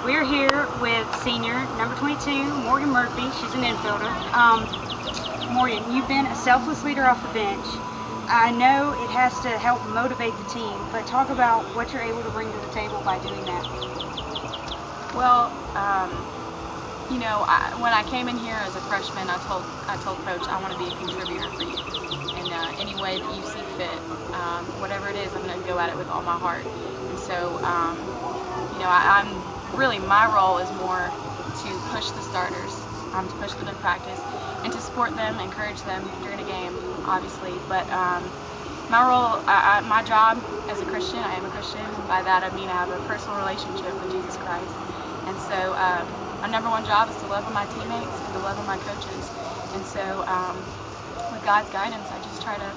We're here with senior number 22, Morgan Murphy. She's an infielder. Morgan, you've been a selfless leader off the bench. I know it has to help motivate the team, but talk about what you're able to bring to the table by doing that. Well, you know, when I came in here as a freshman, I told Coach I want to be a contributor for you in any way that you see fit. Whatever it is, I'm going to go at it with all my heart. And so, you know, I'm really, my role is more to push the starters, to push them in practice, and to support them, encourage them during a game, obviously. But my role, my job as a Christian, I am a Christian, and by that I mean I have a personal relationship with Jesus Christ. And so my number one job is to love on my teammates and to love on my coaches. And so with God's guidance, I just try to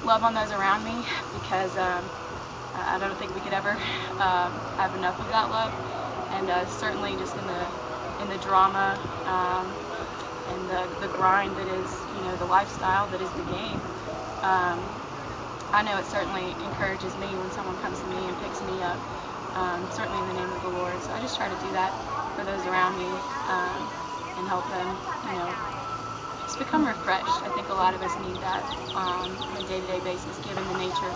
love on those around me, because I don't think we could ever have enough of that love. And certainly just in the drama and the grind that is, you know, the lifestyle that is the game. I know it certainly encourages me when someone comes to me and picks me up, certainly in the name of the Lord. So I just try to do that for those around me and help them, you know, just become refreshed. I think a lot of us need that on a day-to-day basis, given the nature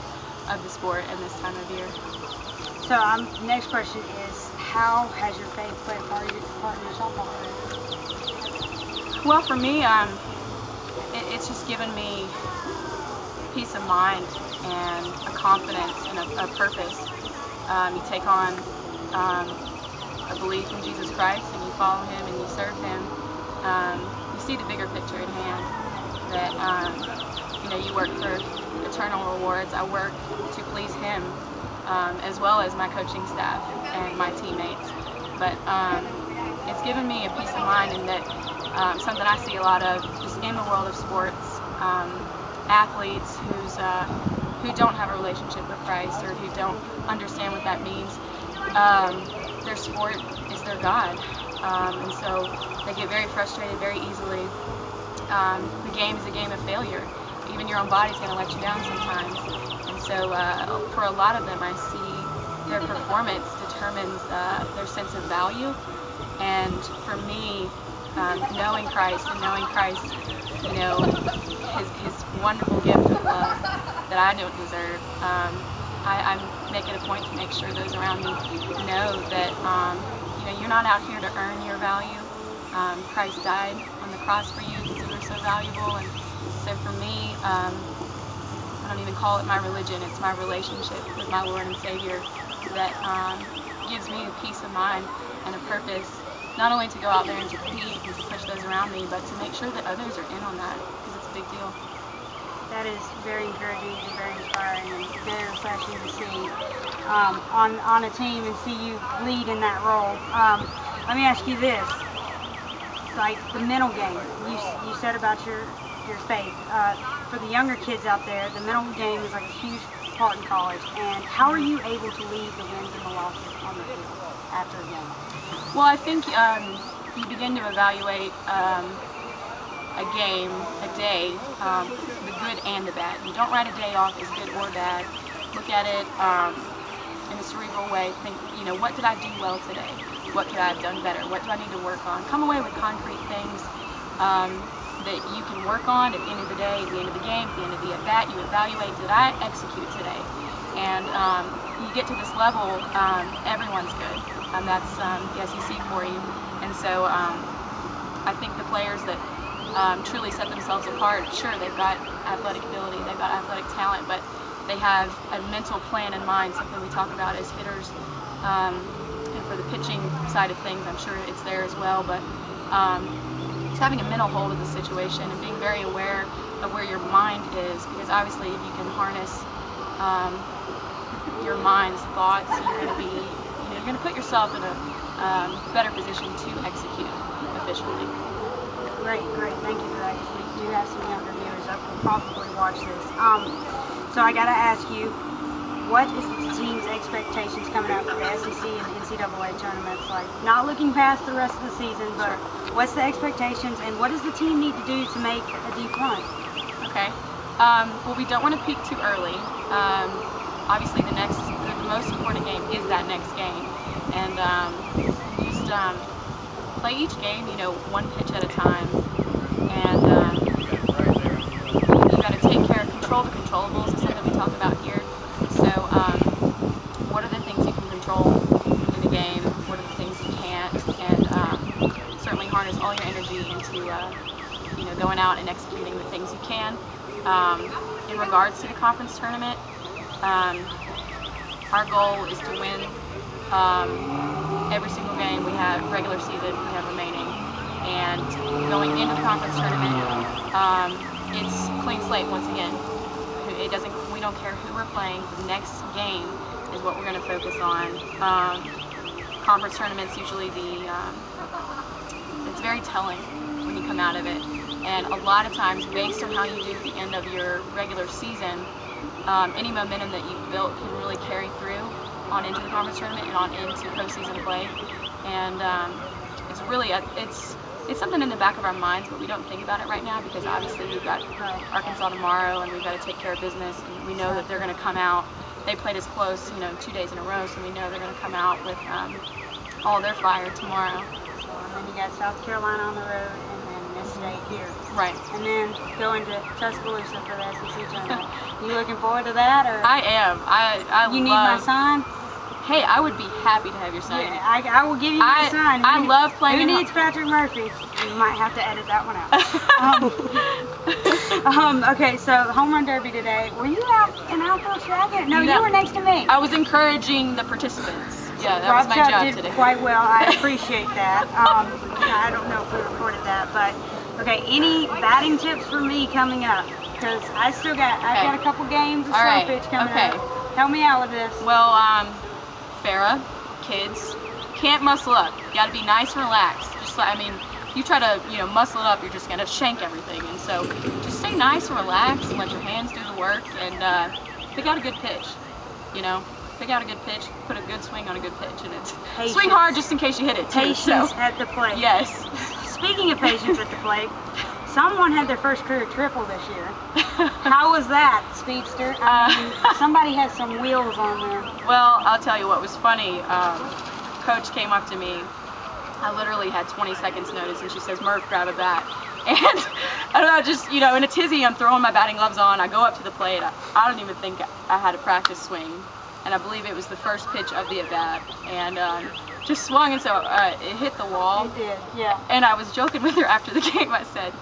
of the sport and this time of year. So next question is, how has your faith played a part in your softball career? Well, for me, it's just given me peace of mind and a confidence and a purpose. You take on a belief in Jesus Christ, and you follow Him and you serve Him. You see the bigger picture at hand, that you know, you work for eternal rewards. I work to please Him, as well as my coaching staff and my teammates. But it's given me a peace of mind, in that something I see a lot of just in the world of sports, athletes who don't have a relationship with Christ, or who don't understand what that means. Their sport is their God, and so they get very frustrated very easily. The game is a game of failure. Even your own body's going to let you down sometimes. And so for a lot of them, I see their performance determines their sense of value. And for me, knowing Christ and knowing Christ, you know, his wonderful gift of love that I don't deserve, I make it a point to make sure those around me know that you know, you're not out here to earn your value. Christ died on the cross for you because you were so valuable. And so for me, I don't even call it my religion, it's my relationship with my Lord and Savior that gives me a peace of mind and a purpose, not only to go out there and to compete and to push those around me, but to make sure that others are in on that, because it's a big deal. That is very encouraging and very inspiring and very refreshing to see on a team and see you lead in that role. Let me ask you this, like the mental game, you said about your faith. For the younger kids out there, the mental game is like a huge part in college. And how are you able to lead the wins and the losses on the field after a game? Well, I think you begin to evaluate a game, a day, the good and the bad. You don't write a day off as good or bad. Look at it in a cerebral way. Think, you know, what did I do well today? What could I have done better? What do I need to work on? Come away with concrete things that you can work on at the end of the day, at the end of the game, at the end of the at-bat. You evaluate, did I execute today? And you get to this level, everyone's good. And that's the SEC for you. And so I think the players that truly set themselves apart, sure, they've got athletic ability, they've got athletic talent, but they have a mental plan in mind, something we talk about as hitters. And for the pitching side of things, I'm sure it's there as well, but just having a mental hold of the situation and being very aware of where your mind is, because obviously if you can harness your mind's thoughts, you're going to put yourself in a better position to execute efficiently. Great, thank you for that, because we do have some younger viewers that will probably watch this. So I got to ask you, what is the team's expectations coming up for the SEC and NCAA tournaments? Like, not looking past the rest of the season, but what's the expectations, and what does the team need to do to make a deep run? Okay. Well, we don't want to peak too early. Obviously, the most important game is that next game, and you play each game, you know, one pitch at a time, and you got to take care of control the controllables. Is something we talk about here. So, what are the things you can control in the game? What are the things you can't? And certainly harness all your energy into, you know, going out and executing the things you can. In regards to the conference tournament, our goal is to win every single game we have, regular season we have remaining. And going into the conference tournament, it's clean slate once again. We don't care who we're playing. The next game is what we're going to focus on. Conference tournaments usually it's very telling when you come out of it. And a lot of times, based on how you do at the end of your regular season, any momentum that you've built can really carry through on into the conference tournament and on into postseason play. And it's really, it's something in the back of our minds, but we don't think about it right now because obviously we've got Arkansas tomorrow and we've got to take care of business, and we know that they're going to come out. They played us close, you know, 2 days in a row, so we know they're going to come out with all their fire tomorrow. So, and then you got South Carolina on the road, and then Miss State here. Right. And then going to Tuscaloosa for the SEC tournament. You looking forward to that, or? I am. I You need my sign? Hey, I would be happy to have your sign. Yeah, I will give you my sign. I love playing. Who needs Patrick Murphy? You might have to edit that one out. Okay, so home run derby today. Were you out in outfield tracking? No, you were next to me. I was encouraging the participants. Yeah, that Rob was my job did today. Quite well. I appreciate that. I don't know if we recorded that, but okay. Any batting tips for me coming up? Because I've got a couple games of slow pitch coming up. Help me out with this. Well, Farrah, kids, can't muscle up. You got to be nice and relaxed. Just like, I mean, you try to, you know, muscle it up, you're just gonna shank everything. And so, just stay nice and relaxed and let your hands do the work. And pick out a good pitch. You know, pick out a good pitch, put a good swing on a good pitch, and it's swing hard just in case you hit it too. Patience at the plate. Yes. Speaking of patience at the plate, someone had their first career triple this year. How was that, speedster? I mean, somebody had some wheels on there. Well, I'll tell you what was funny. Coach came up to me. I literally had 20 seconds notice, and she says, "Murph, grab a bat." And I don't know, just, you know, in a tizzy, I'm throwing my batting gloves on. I go up to the plate. I don't even think I had a practice swing. And I believe it was the first pitch of the at-bat. And just swung, and so it hit the wall. It did, yeah. And I was joking with her after the game. I said,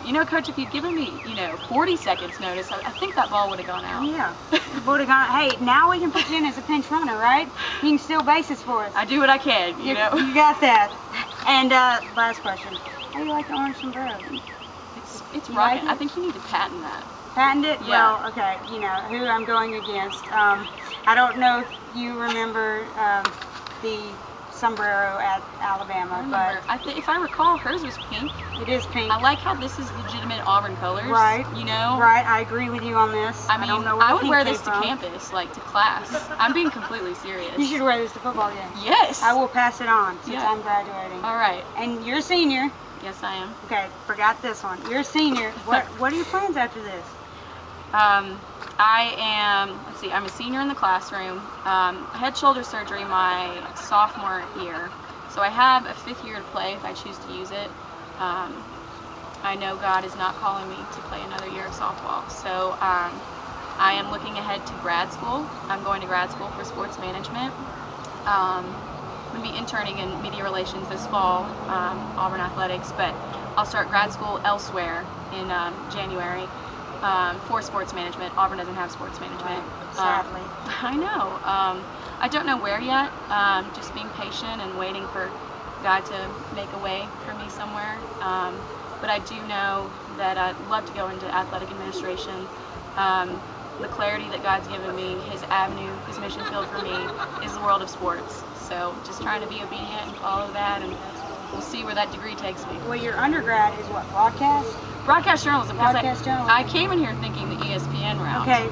you know, Coach, if you'd given me, you know, 40 seconds notice, I think that ball would have gone out. Yeah, it would have gone. Hey, now we can put you in as a pinch runner, right? You can steal bases for us. I do what I can, you know. You got that. And last question. How do you like the orange sombrero? It's rocking. I think you need to patent that. Patent it? Yeah. Well, okay, you know, who I'm going against. I don't know if you remember the sombrero at Alabama, but if I recall, hers was pink. It is pink. I like how this is legitimate Auburn colors. Right. You know. Right. I agree with you on this. I mean, don't know where I would wear this to from. campus, like to class. I'm being completely serious. You should wear this to football games. Yes. I will pass it on since I'm graduating. All right. And you're a senior. Yes, I am. Okay, forgot this one. You're a senior. What are your plans after this? I am, let's see, I'm a senior in the classroom. I had shoulder surgery my sophomore year, so I have a 5th year to play if I choose to use it. I know God is not calling me to play another year of softball, so I am looking ahead to grad school. I'm going to grad school for sports management. I'm going to be interning in media relations this fall, Auburn Athletics, but I'll start grad school elsewhere in January. For sports management. Auburn doesn't have sports management. Sadly. I know. I don't know where yet. Just being patient and waiting for God to make a way for me somewhere. But I do know that I'd love to go into athletic administration. The clarity that God's given me, His avenue, His mission field for me is the world of sports. So just trying to be obedient and follow that, and we'll see where that degree takes me. Well, your undergrad is what, broadcast? Broadcast journalism. Broadcast journalism. I came in here thinking the ESPN route. Okay,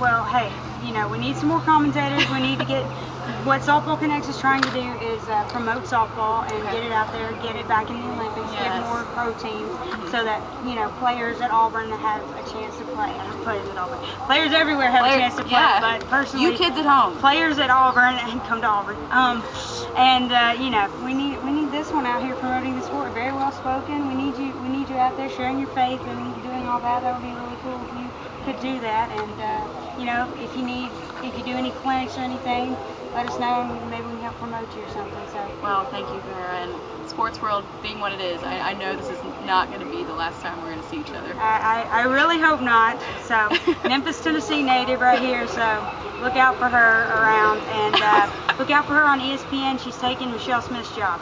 well, hey, you know, we need some more commentators. We need to get, what Softball Connects is trying to do is promote softball and get it out there, get it back in the Olympics, get more pro teams, so that, you know, players at Auburn have a chance to play. I mean, players at Auburn. Players everywhere have a chance to play, but personally, you kids at home, players at Auburn, and come to Auburn. You know, we need this one out here promoting the sport. Very well spoken. We need you out there sharing your faith and doing all that. That would be really cool if you could do that. And you know, if you do any clinics or anything, let us know, and maybe we can help promote you or something. So. Well, thank you, Vera. And sports world being what it is, I know this is not going to be the last time we're going to see each other. I really hope not. So, Memphis, Tennessee native right here. So, look out for her around, and look out for her on ESPN. She's taking Michelle Smith's job.